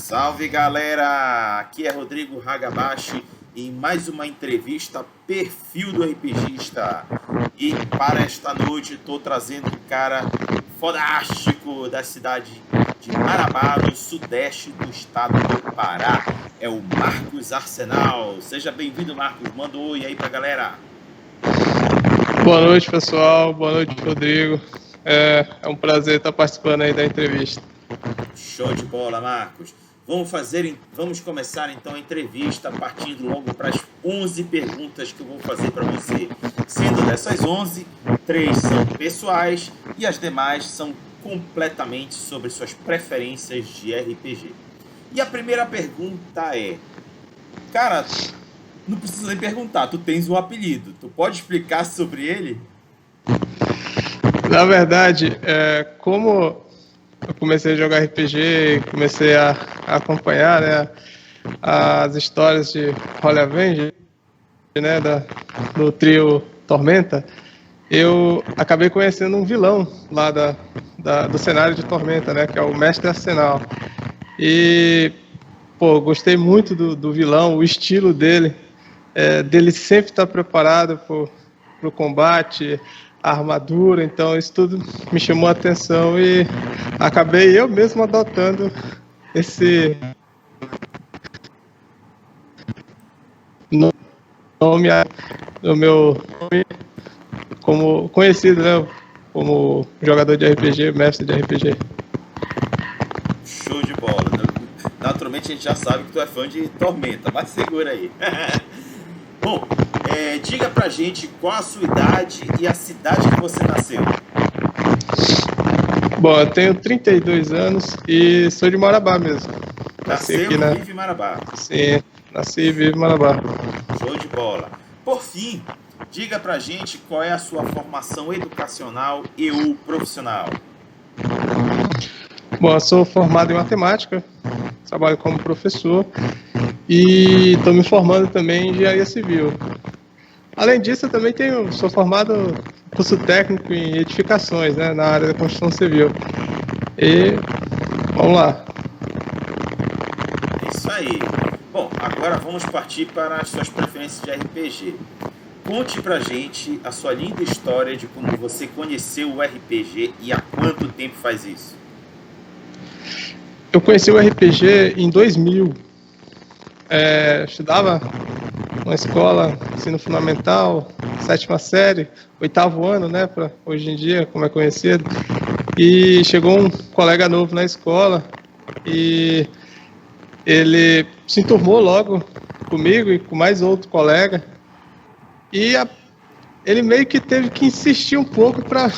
Salve galera, aqui é Rodrigo Hagabashi em mais uma entrevista Perfil do RPGista. E para esta noite estou trazendo um cara fodástico da cidade de Marabá, no sudeste do estado do Pará. É o Marcos Arsenal. Seja bem-vindo, Marcos. Manda um oi aí pra galera. Boa noite, pessoal. Boa noite, Rodrigo. É um prazer estar participando aí da entrevista. Show de bola, Marcos. Vamos começar então a entrevista partindo logo para as 11 perguntas que eu vou fazer para você. Sendo dessas 11, 3 são pessoais e as demais são completamente sobre suas preferências de RPG. E a primeira pergunta é: cara, não precisa nem perguntar, tu tens um apelido, tu pode explicar sobre ele? Na verdade, como eu comecei a jogar RPG, comecei a acompanhar, né, as histórias de Holy Avenger, né, do trio Tormenta, eu acabei conhecendo um vilão lá do cenário de Tormenta, né, que é o Mestre Arsenal. E, gostei muito do vilão, o estilo dele, dele sempre estar preparado para o combate, a armadura, então isso tudo me chamou a atenção e acabei eu mesmo adotando esse nome do meu nome como conhecido, né, como jogador de RPG, mestre de RPG. Show de bola. Naturalmente a gente já sabe que tu é fã de Tormenta, mas segura aí. Bom, diga pra gente qual a sua idade e a cidade que você nasceu. Bom, eu tenho 32 anos e sou de Marabá mesmo. Nasceu e vive em Marabá. Sim, nasci e vivo em Marabá. Show de bola. Por fim, diga pra gente qual é a sua formação educacional e ou profissional. Bom, eu sou formado em matemática, trabalho como professor e estou me formando também em engenharia civil. Além disso, eu também sou formado em curso técnico em edificações, né, na área da construção civil. E vamos lá. Isso aí. Bom, agora vamos partir para as suas preferências de RPG. Conte pra gente a sua linda história de como você conheceu o RPG e há quanto tempo faz isso. Eu conheci o RPG em 2000. Estudava numa escola, ensino fundamental, 7ª série, 8º ano, né, para hoje em dia, como é conhecido. E chegou um colega novo na escola e ele se enturmou logo comigo e com mais outro colega. E ele meio que teve que insistir um pouco para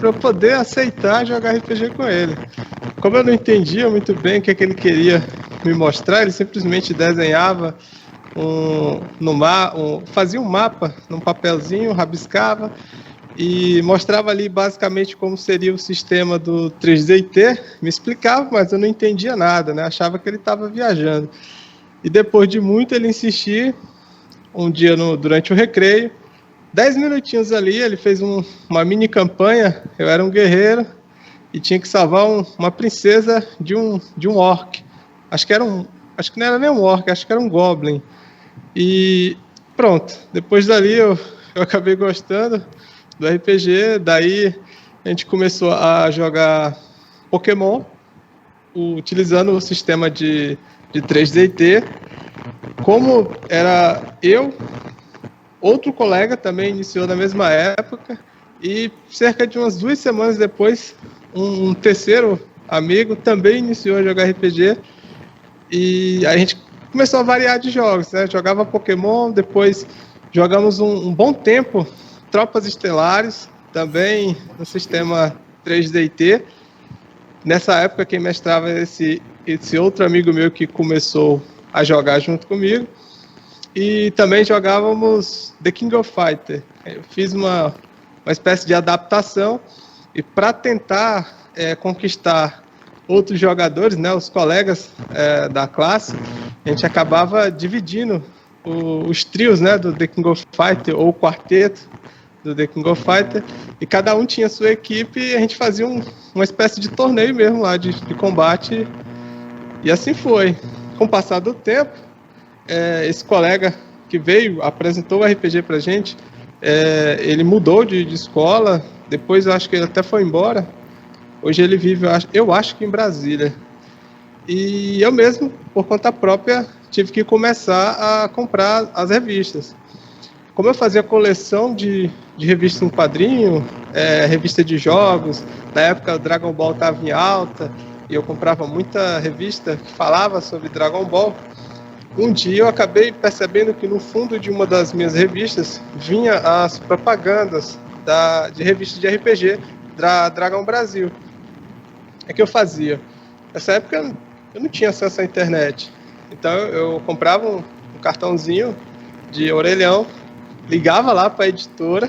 eu poder aceitar jogar RPG com ele. Como eu não entendia muito bem o que ele queria me mostrar, ele simplesmente desenhava fazia um mapa num papelzinho, rabiscava e mostrava ali basicamente como seria o sistema do 3DT, me explicava, mas eu não entendia nada, né? Achava que ele estava viajando. E depois de muito ele insistir, um dia durante o recreio, 10 minutinhos ali, ele fez uma mini campanha. Eu era um guerreiro e tinha que salvar uma princesa de um orc. Acho que não era nem um orc, acho que era um goblin. E pronto, depois dali eu acabei gostando do RPG. Daí a gente começou a jogar Pokémon, utilizando o sistema de 3DT. Como era outro colega também iniciou na mesma época, e cerca de umas 2 semanas depois, um terceiro amigo também iniciou a jogar RPG, e a gente começou a variar de jogos, né? Jogava Pokémon, depois jogamos um bom tempo Tropas Estelares, também no sistema 3DT. Nessa época quem mestrava esse outro amigo meu que começou a jogar junto comigo. E também jogávamos The King of Fighters. Eu fiz uma espécie de adaptação e para tentar conquistar outros jogadores, né, os colegas da classe, a gente acabava dividindo os trios, né, do The King of Fighters, ou o quarteto do The King of Fighters, e cada um tinha sua equipe e a gente fazia uma espécie de torneio mesmo lá de combate. E assim foi. Com o passar do tempo, esse colega que veio, apresentou o RPG pra gente, ele mudou de escola, depois eu acho que ele até foi embora. Hoje ele vive, eu acho que em Brasília. E eu mesmo, por conta própria, tive que começar a comprar as revistas. Como eu fazia coleção de revistas em quadrinho, revista de jogos, na época o Dragon Ball estava em alta, e eu comprava muita revista que falava sobre Dragon Ball. Um dia eu acabei percebendo que no fundo de uma das minhas revistas vinha as propagandas de revista de RPG da Dragon Brasil. O que eu fazia? Nessa época eu não tinha acesso à internet, então eu comprava um cartãozinho de orelhão, ligava lá para a editora,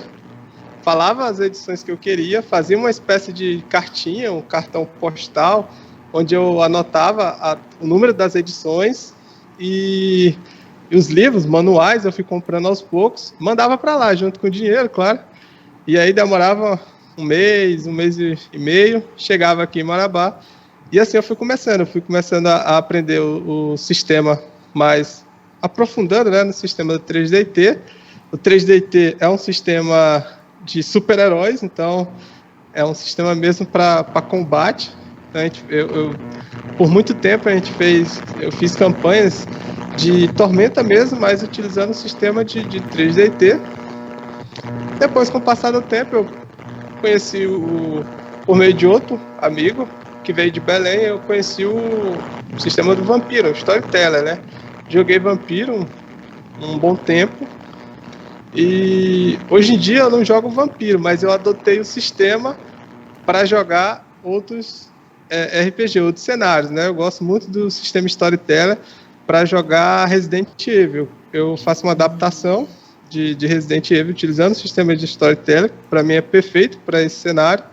falava as edições que eu queria, fazia uma espécie de cartinha, um cartão postal, onde eu anotava o número das edições e os livros, manuais, eu fui comprando aos poucos, mandava para lá junto com o dinheiro, claro, e aí demorava um mês e meio, chegava aqui em Marabá, e assim eu fui começando a aprender o sistema mais aprofundando, né, no sistema do 3DT. O 3DT é um sistema de super-heróis, então é um sistema mesmo para combate. Então, por muito tempo eu fiz campanhas de Tormenta mesmo, mas utilizando o sistema de 3DT. Depois, com o passar do tempo, eu conheci por meio de outro amigo que veio de Belém, eu conheci o sistema do Vampiro, o Storyteller, né? Joguei Vampiro um bom tempo. E hoje em dia eu não jogo Vampiro, mas eu adotei o sistema para jogar outros RPG, outros cenários, né? Eu gosto muito do sistema Storyteller para jogar Resident Evil. Eu faço uma adaptação de Resident Evil utilizando o sistema de Storyteller, para mim é perfeito para esse cenário.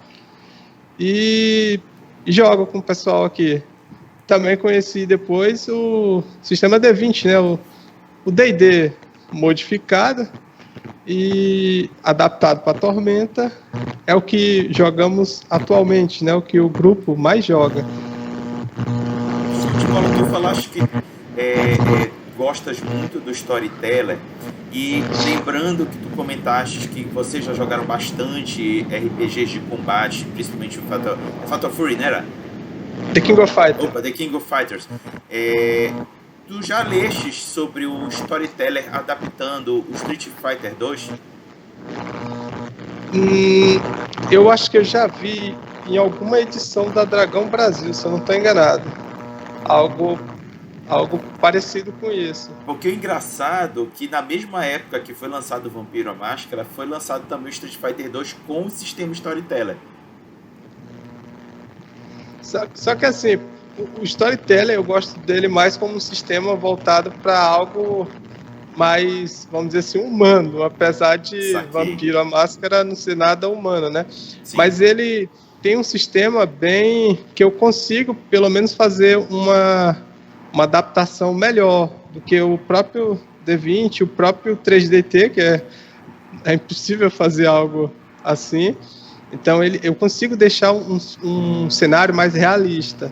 E jogo com o pessoal aqui. Também conheci depois o sistema D20, né? O D&D modificado e adaptado para Tormenta, é o que jogamos atualmente, né? O que o grupo mais joga. Paulo, tu falaste que gostas muito do Storyteller, e lembrando que tu comentaste que vocês já jogaram bastante RPGs de combate, principalmente o Fatal Fury, né? Era? The King of Fighters. Opa, The King of Fighters. Tu já lestes sobre o Storyteller adaptando o Street Fighter 2? Eu acho que eu já vi em alguma edição da Dragão Brasil, se eu não estou enganado. Algo parecido com isso. Porque o engraçado é que na mesma época que foi lançado o Vampiro à Máscara, foi lançado também o Street Fighter 2 com o sistema Storyteller. Só que assim, o Storyteller eu gosto dele mais como um sistema voltado para algo mais, vamos dizer assim, humano, apesar de Vampiro à Máscara não ser nada humano, né? Sim. Mas ele tem um sistema bem que eu consigo pelo menos fazer uma adaptação melhor do que o próprio D20, o próprio 3DT, que é impossível fazer algo assim. Então eu consigo deixar um cenário mais realista.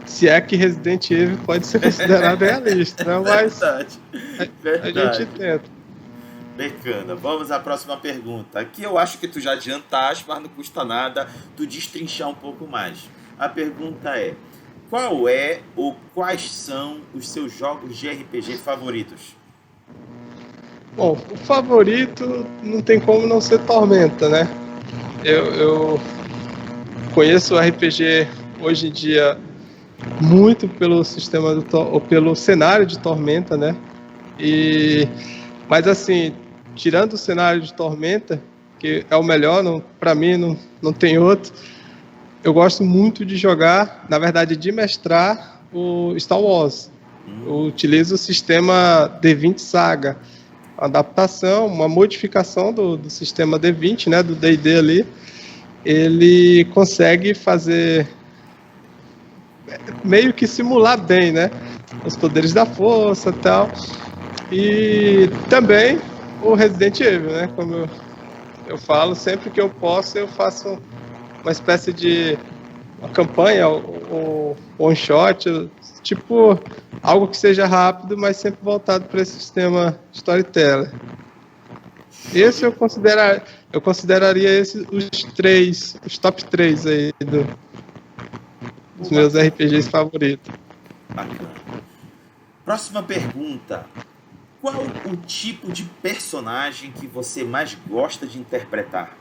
Se é que Resident Evil pode ser considerado realista, né? Mas verdade. A gente tenta. Bacana. Vamos à próxima pergunta. Aqui eu acho que tu já adiantaste, mas não custa nada tu destrinchar um pouco mais. A pergunta é: qual é ou quais são os seus jogos de RPG favoritos? Bom, o favorito não tem como não ser Tormenta, né? Eu conheço o RPG hoje em dia muito pelo sistema ou pelo cenário de Tormenta, né? Mas assim, tirando o cenário de Tormenta, que é o melhor, para mim não tem outro, eu gosto muito de jogar, na verdade de mestrar o Star Wars. Eu utilizo o sistema D20 Saga, uma adaptação, uma modificação do sistema D20, né, do D&D ali. Ele consegue fazer meio que simular bem, né, os poderes da força e tal. E também o Resident Evil, né, como eu falo, sempre que eu posso eu faço uma espécie de uma campanha ou um one shot, tipo algo que seja rápido, mas sempre voltado para esse sistema storyteller. Esse eu consideraria esses os top 3 aí dos meus RPGs favoritos. Bacana. Próxima pergunta. Qual o tipo de personagem que você mais gosta de interpretar?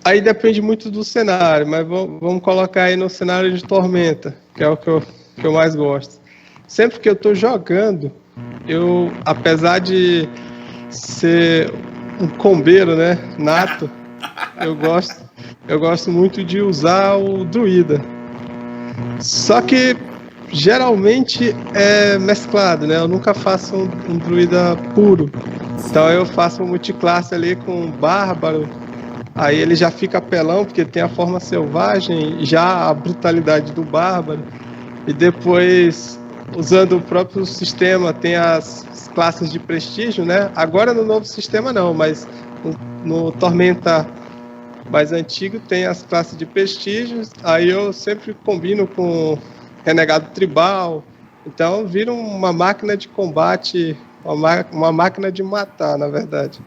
Aí depende muito do cenário, mas vamos colocar aí no cenário de Tormenta, que é o que eu mais gosto. Sempre que eu estou jogando, apesar de ser um combeiro, né, nato, eu gosto muito de usar o druida. Só que geralmente é mesclado, né? Eu nunca faço um druida puro. Então eu faço um multiclasse ali com um bárbaro. Aí ele já fica apelão, porque tem a forma selvagem, já a brutalidade do bárbaro. E depois, usando o próprio sistema, tem as classes de prestígio, né? Agora no novo sistema não, mas no Tormenta mais antigo tem as classes de prestígio. Aí eu sempre combino com renegado tribal. Então vira uma máquina de combate, uma máquina de matar, na verdade.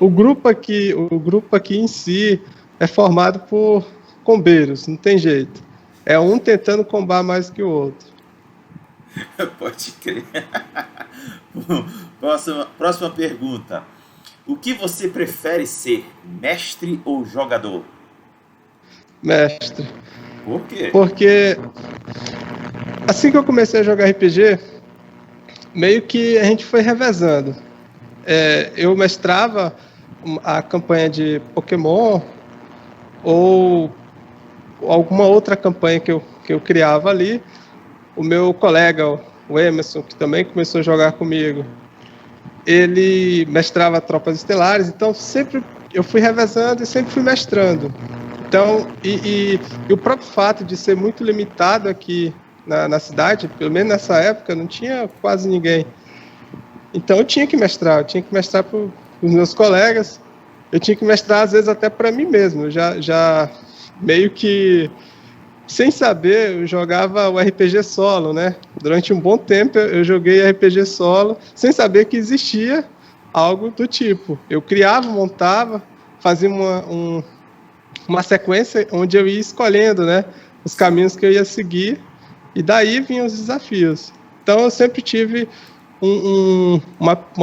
O grupo aqui em si é formado por combeiros, não tem jeito. É um tentando combar mais que o outro. Pode crer. Próxima pergunta. O que você prefere ser, mestre ou jogador? Mestre. Por quê? Porque assim que eu comecei a jogar RPG, meio que a gente foi revezando. Eu mestrava a campanha de Pokémon ou alguma outra campanha que eu criava ali. O meu colega, o Emerson, que também começou a jogar comigo, ele mestrava Tropas Estelares, então sempre eu fui revezando e sempre fui mestrando. Então, e o próprio fato de ser muito limitado aqui na cidade, pelo menos nessa época, não tinha quase ninguém. Então eu tinha que mestrar para os meus colegas, eu tinha que mestrar às vezes até para mim mesmo. Eu já meio que, sem saber, eu jogava o RPG solo, né? Durante um bom tempo eu joguei RPG solo, sem saber que existia algo do tipo. Eu criava, montava, fazia uma sequência onde eu ia escolhendo, né, os caminhos que eu ia seguir, e daí vinham os desafios. Então eu sempre tive um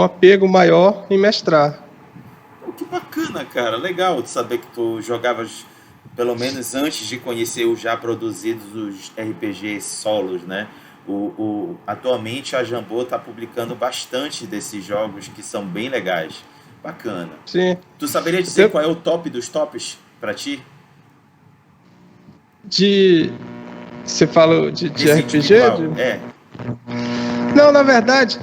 apego maior em mestrar. Que bacana, cara. Legal de saber que tu jogavas, pelo menos antes de conhecer os já produzidos, os RPGs solos, né? Atualmente a Jambô está publicando bastante desses jogos que são bem legais. Bacana. Sim. Tu saberia dizer qual é o top dos tops para ti? Você fala de RPG? É. Não, na verdade,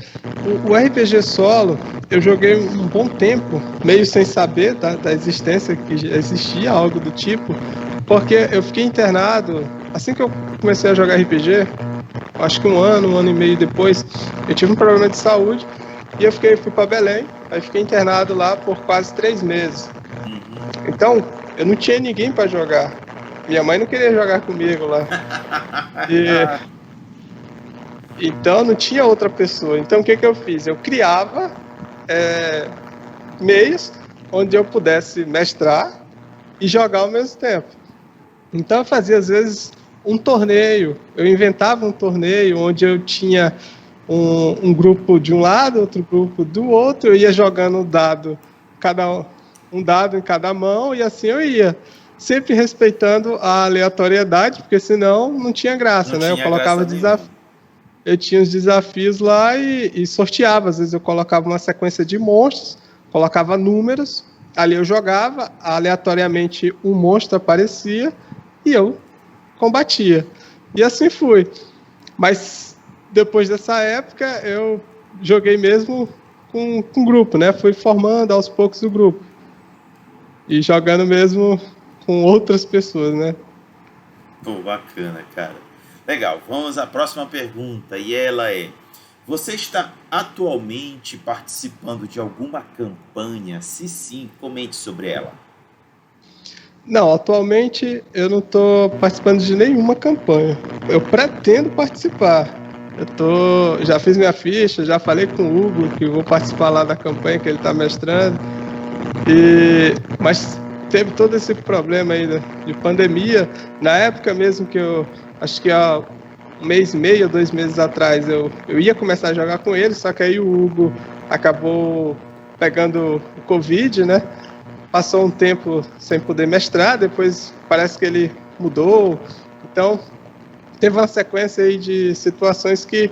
o RPG solo eu joguei um bom tempo, meio sem saber da existência, que existia algo do tipo, porque eu fiquei internado, assim que eu comecei a jogar RPG, acho que um ano e meio depois, eu tive um problema de saúde, e eu fui para Belém, aí fiquei internado lá por quase 3 meses. Então, eu não tinha ninguém para jogar. Minha mãe não queria jogar comigo lá. Então não tinha outra pessoa. Então o que eu fiz? Eu criava meios onde eu pudesse mestrar e jogar ao mesmo tempo. Então eu fazia às vezes um torneio. Eu inventava um torneio onde eu tinha um grupo de um lado, outro grupo do outro. Eu ia jogando um dado em cada mão, e assim eu ia. Sempre respeitando a aleatoriedade, porque senão não tinha graça, né? Eu colocava desafio. Eu tinha os desafios lá e sorteava. Às vezes eu colocava uma sequência de monstros, colocava números, ali eu jogava, aleatoriamente um monstro aparecia e eu combatia. E assim fui. Mas depois dessa época eu joguei mesmo com grupo, né? Fui formando aos poucos o grupo. E jogando mesmo com outras pessoas, né? Pô, bacana, cara. Legal, vamos à próxima pergunta, e ela é: você está atualmente participando de alguma campanha? Se sim, comente sobre ela. Não, atualmente eu não estou participando de nenhuma campanha. Eu pretendo participar. Já fiz minha ficha, já falei com o Hugo que vou participar lá da campanha que ele está mestrando. Mas teve todo esse problema aí de pandemia. Na época mesmo que eu acho que há um mês e meio, 2 meses atrás, eu ia começar a jogar com ele, só que aí o Hugo acabou pegando o Covid, né? Passou um tempo sem poder mestrar, depois parece que ele mudou. Então, teve uma sequência aí de situações que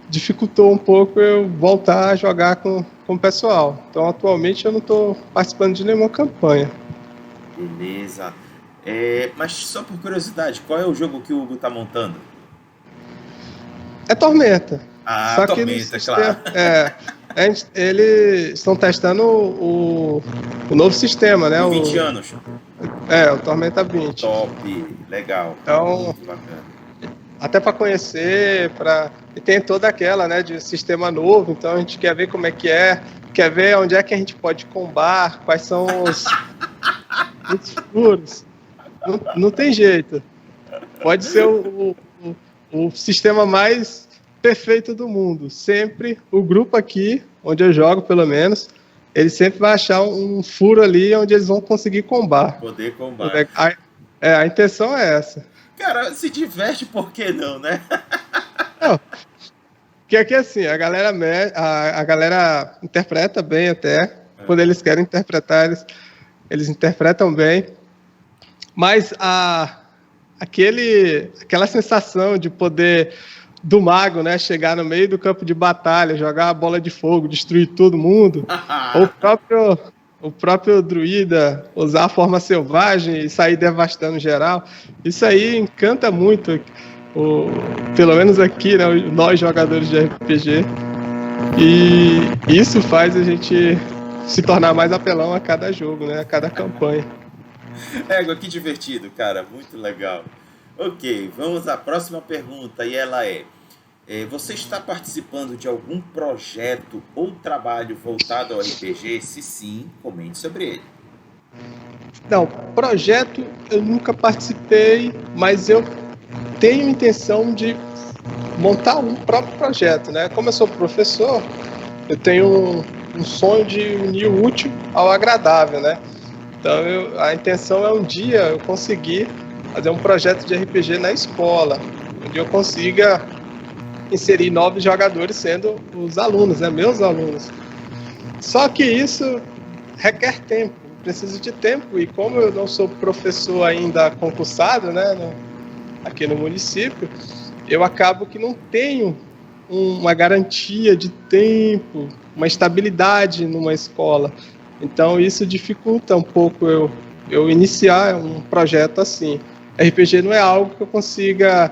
dificultou um pouco eu voltar a jogar com o pessoal. Então, atualmente, eu não estou participando de nenhuma campanha. Beleza. Mas só por curiosidade, qual é o jogo que o Hugo tá montando? É Tormenta. Ah, Só Tormenta, que claro. eles estão testando o novo sistema, né? Com 20 anos. O Tormenta 20. Top, legal. Então, muito bacana. Até para conhecer, e tem toda aquela, né, de sistema novo, então a gente quer ver como é que quer ver onde é que a gente pode combar, quais são os furos. Não tem jeito. Pode ser o sistema mais perfeito do mundo. Sempre, o grupo aqui, onde eu jogo pelo menos, ele sempre vai achar um furo ali onde eles vão conseguir combar. Poder combar. A intenção é essa. Cara, se diverte, por que não, né? Não. Porque aqui, assim, a galera interpreta bem até. Quando eles querem interpretar, eles interpretam bem. Mas aquela sensação de poder do mago, né, chegar no meio do campo de batalha, jogar a bola de fogo, destruir todo mundo, o próprio druida usar a forma selvagem e sair devastando geral, isso aí encanta muito, pelo menos aqui, né, nós jogadores de RPG, e isso faz a gente se tornar mais apelão a cada jogo, né, a cada campanha. Que divertido, cara, muito legal. Ok, vamos à próxima pergunta, e ela você está participando de algum projeto ou trabalho voltado ao RPG? Se sim, comente sobre ele. Não, projeto eu nunca participei, mas eu tenho intenção de montar um próprio projeto, né? Como eu sou professor, eu tenho um sonho de unir o útil ao agradável, né? Então a intenção é um dia eu conseguir fazer um projeto de RPG na escola, onde eu consiga inserir novos jogadores sendo os alunos, né, meus alunos. Só que isso requer tempo, preciso de tempo, e como eu não sou professor ainda concursado, né, aqui no município, eu acabo que não tenho uma garantia de tempo, uma estabilidade numa escola. Então isso dificulta um pouco eu iniciar um projeto assim. RPG não é algo que eu consiga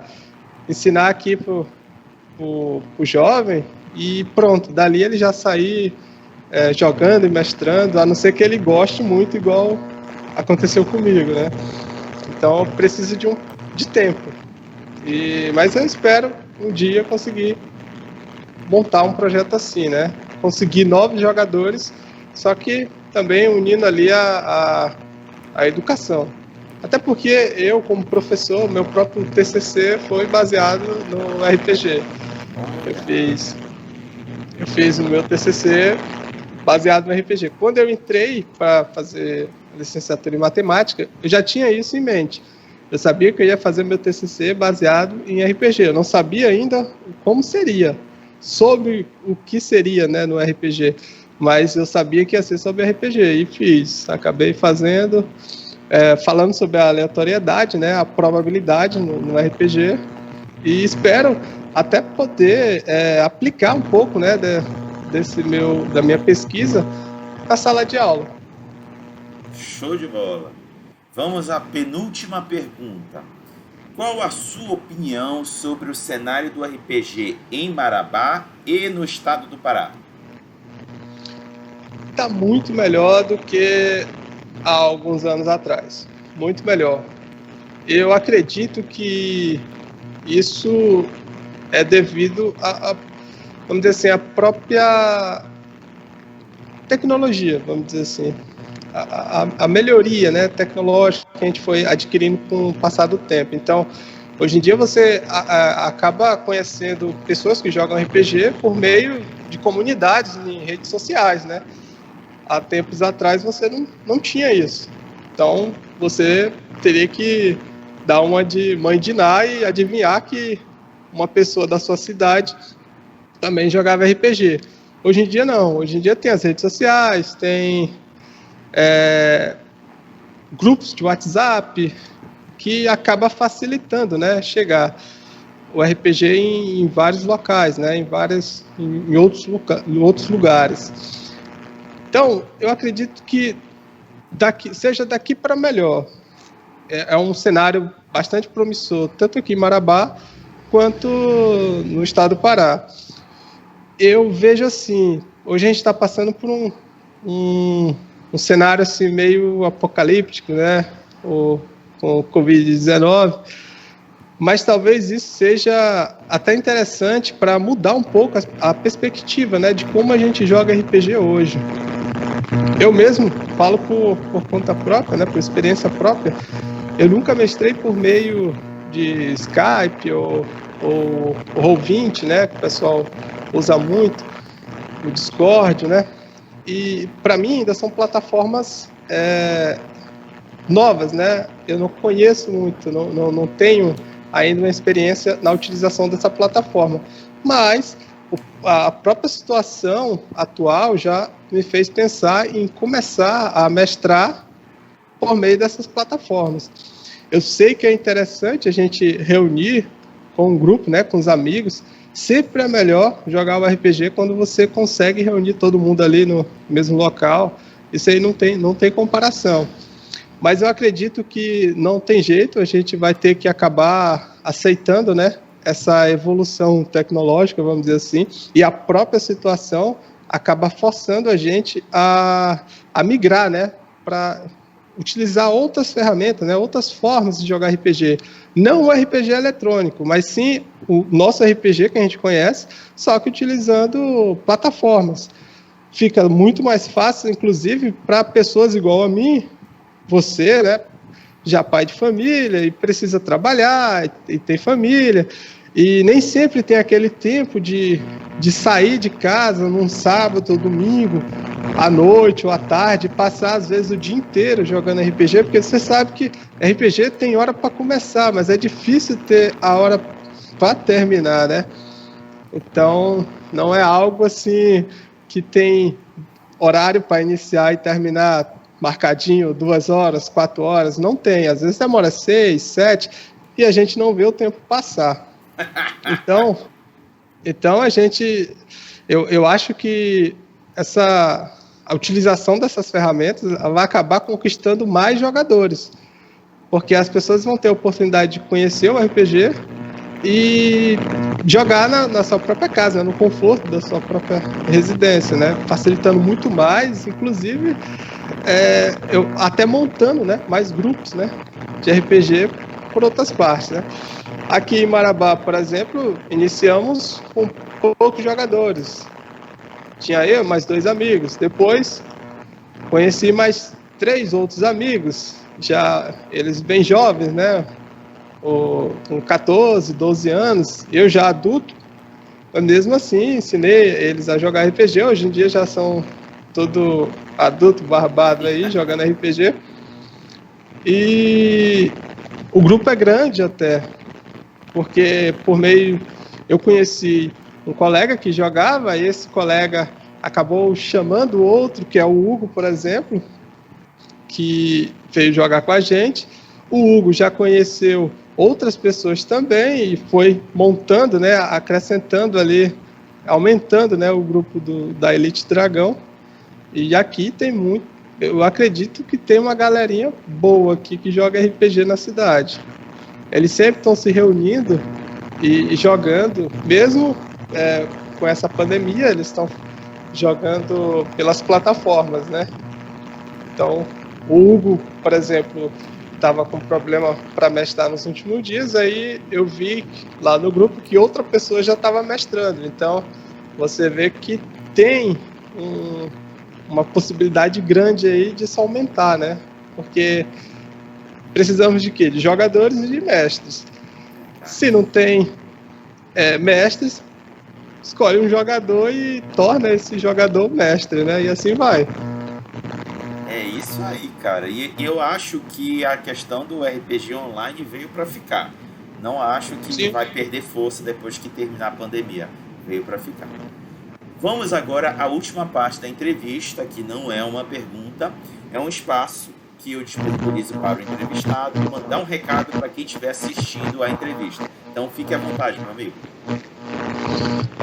ensinar aqui pro jovem e pronto, dali ele já sair jogando e mestrando, a não ser que ele goste muito, igual aconteceu comigo, né? Então eu preciso de tempo. Mas eu espero um dia conseguir montar um projeto assim, né? Conseguir novos jogadores, só que também unindo ali a educação. Até porque eu, como professor, meu próprio TCC foi baseado no RPG. Eu fiz o meu TCC baseado no RPG. Quando eu entrei para fazer licenciatura em matemática, eu já tinha isso em mente. Eu sabia que eu ia fazer meu TCC baseado em RPG. Eu não sabia ainda como seria, sobre o que seria, né, no RPG. Mas eu sabia que ia ser sobre RPG e fiz. Acabei fazendo, falando sobre a aleatoriedade, né, a probabilidade no RPG. E espero até poder aplicar um pouco, né, da minha pesquisa na sala de aula. Show de bola. Vamos à penúltima pergunta. Qual a sua opinião sobre o cenário do RPG em Marabá e no estado do Pará? Está muito melhor do que há alguns anos atrás. Muito melhor. Eu acredito que isso é devido vamos dizer assim, a própria tecnologia, vamos dizer assim. a melhoria, né, tecnológica que a gente foi adquirindo com o passar do tempo. Então, hoje em dia você acaba conhecendo pessoas que jogam RPG por meio de comunidades em redes sociais, né? Há tempos atrás você não tinha isso. Então, você teria que dar uma de mãe de Ná e adivinhar que uma pessoa da sua cidade também jogava RPG. Hoje em dia não. Hoje em dia tem as redes sociais, tem grupos de WhatsApp, que acaba facilitando, né, chegar o RPG em vários locais, né, em outros lugares. Então, eu acredito que seja daqui para melhor. É um cenário bastante promissor, tanto aqui em Marabá quanto no estado do Pará. Eu vejo assim, hoje a gente está passando por um cenário assim, meio apocalíptico, né? Com o Covid-19, mas talvez isso seja até interessante para mudar um pouco a perspectiva, né, de como a gente joga RPG hoje. Eu mesmo falo por conta própria, né, por experiência própria. Eu nunca mestrei por meio de Skype ou Roll20, né, que o pessoal usa muito, o Discord, né, e para mim ainda são plataformas novas, né, eu não conheço muito, não tenho ainda uma experiência na utilização dessa plataforma, mas a própria situação atual já me fez pensar em começar a mestrar por meio dessas plataformas. Eu sei que é interessante a gente reunir com um grupo, né, com os amigos. Sempre é melhor jogar o RPG quando você consegue reunir todo mundo ali no mesmo local. Isso aí não tem comparação. Mas eu acredito que não tem jeito, a gente vai ter que acabar aceitando, né, essa evolução tecnológica, vamos dizer assim, e a própria situação acaba forçando a gente a migrar, né, para utilizar outras ferramentas, né, outras formas de jogar RPG. Não o RPG eletrônico, mas sim o nosso RPG que a gente conhece, só que utilizando plataformas. Fica muito mais fácil, inclusive, para pessoas igual a mim, você, né, já pai de família e precisa trabalhar e tem família, e nem sempre tem aquele tempo de sair de casa num sábado ou domingo, à noite ou à tarde, passar às vezes o dia inteiro jogando RPG, porque você sabe que RPG tem hora para começar, mas é difícil ter a hora para terminar, né? Então, não é algo assim que tem horário para iniciar e terminar marcadinho 2 horas, 4 horas, não tem. Às vezes demora 6, 7 e a gente não vê o tempo passar. Então a gente, eu acho que a utilização dessas ferramentas vai acabar conquistando mais jogadores, porque as pessoas vão ter a oportunidade de conhecer o RPG e jogar na sua própria casa, no conforto da sua própria residência, né? Facilitando muito mais, inclusive eu até montando, né, mais grupos, né, de RPG por outras partes, né? Aqui em Marabá, por exemplo, iniciamos com poucos jogadores. Tinha eu, mais 2 amigos. Depois, conheci mais 3 outros amigos, já eles bem jovens, né? Com 14, 12 anos. Eu já adulto, mas mesmo assim, ensinei eles a jogar RPG. Hoje em dia já são todo adulto, barbado aí, jogando RPG. E o grupo é grande até, porque eu conheci um colega que jogava, e esse colega acabou chamando o outro, que é o Hugo, por exemplo, que veio jogar com a gente. O Hugo já conheceu outras pessoas também e foi montando, né, acrescentando ali, aumentando, né, o grupo da Elite Dragão. E aqui tem muito, eu acredito que tem uma galerinha boa aqui que joga RPG na cidade. Eles sempre estão se reunindo e jogando, mesmo com essa pandemia, eles estão jogando pelas plataformas, né? Então, o Hugo, por exemplo, estava com problema para mestrar nos últimos dias, aí eu vi lá no grupo que outra pessoa já estava mestrando. Então, você vê que tem uma possibilidade grande aí de isso aumentar, né? Porque precisamos de quê? De jogadores e de mestres. Se não tem mestres, escolhe um jogador e torna esse jogador mestre, né? E assim vai. É isso aí, cara. E eu acho que a questão do RPG online veio para ficar. Não acho que Sim. vai perder força depois que terminar a pandemia. Veio para ficar. Vamos agora à última parte da entrevista, que não é uma pergunta, é um espaço que eu disponibilizo para o entrevistado mandar um recado para quem estiver assistindo a entrevista. Então fique à vontade, meu amigo.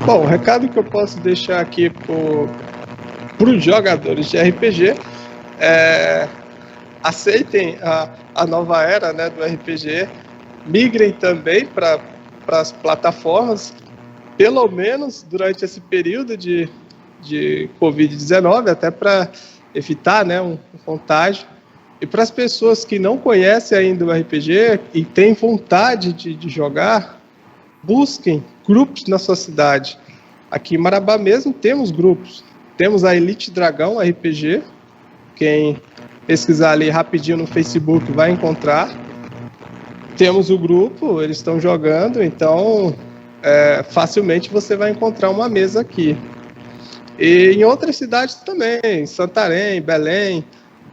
Bom, o recado que eu posso deixar aqui para os jogadores de RPG aceitem a nova era, né, do RPG, migrem também para as plataformas, pelo menos durante esse período de Covid-19, até para evitar, né, um contágio. E para as pessoas que não conhecem ainda o RPG e têm vontade de jogar, busquem grupos na sua cidade. Aqui em Marabá mesmo temos grupos. Temos a Elite Dragão RPG. Quem pesquisar ali rapidinho no Facebook vai encontrar. Temos o grupo, eles estão jogando, então facilmente você vai encontrar uma mesa aqui. E em outras cidades também, Santarém, Belém.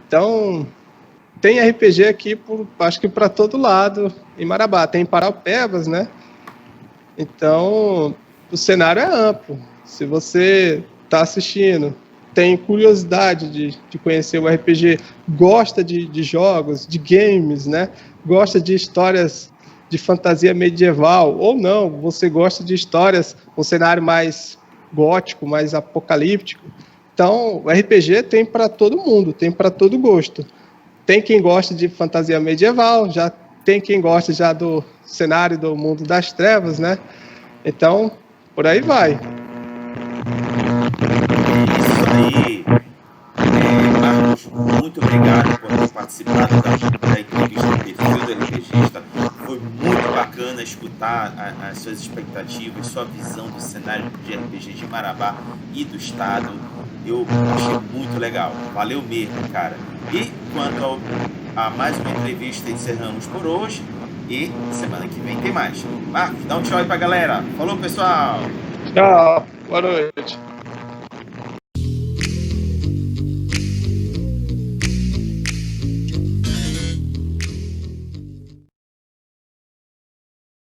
Então, tem RPG aqui, acho que para todo lado, em Marabá. Tem Paraupebas, né? Então, o cenário é amplo. Se você está assistindo, tem curiosidade de conhecer o RPG, gosta de jogos, de games, né? Gosta de histórias de fantasia medieval, ou não, você gosta de histórias com um cenário mais gótico, mais apocalíptico. Então, o RPG tem para todo mundo, tem para todo gosto. Tem quem gosta de fantasia medieval, já tem quem gosta já do cenário do mundo das trevas, né? Então, por aí vai. Isso aí. Marcos, muito obrigado por ter participado da entrevista do Perfil do RPGista. Foi muito bacana escutar as suas expectativas, sua visão do cenário de RPG de Marabá e do estado. Eu achei muito legal. Valeu mesmo, cara. E quanto a mais uma entrevista, encerramos por hoje. E semana que vem tem mais. Marcos, dá um tchau aí pra galera. Falou, pessoal! Tchau, boa noite.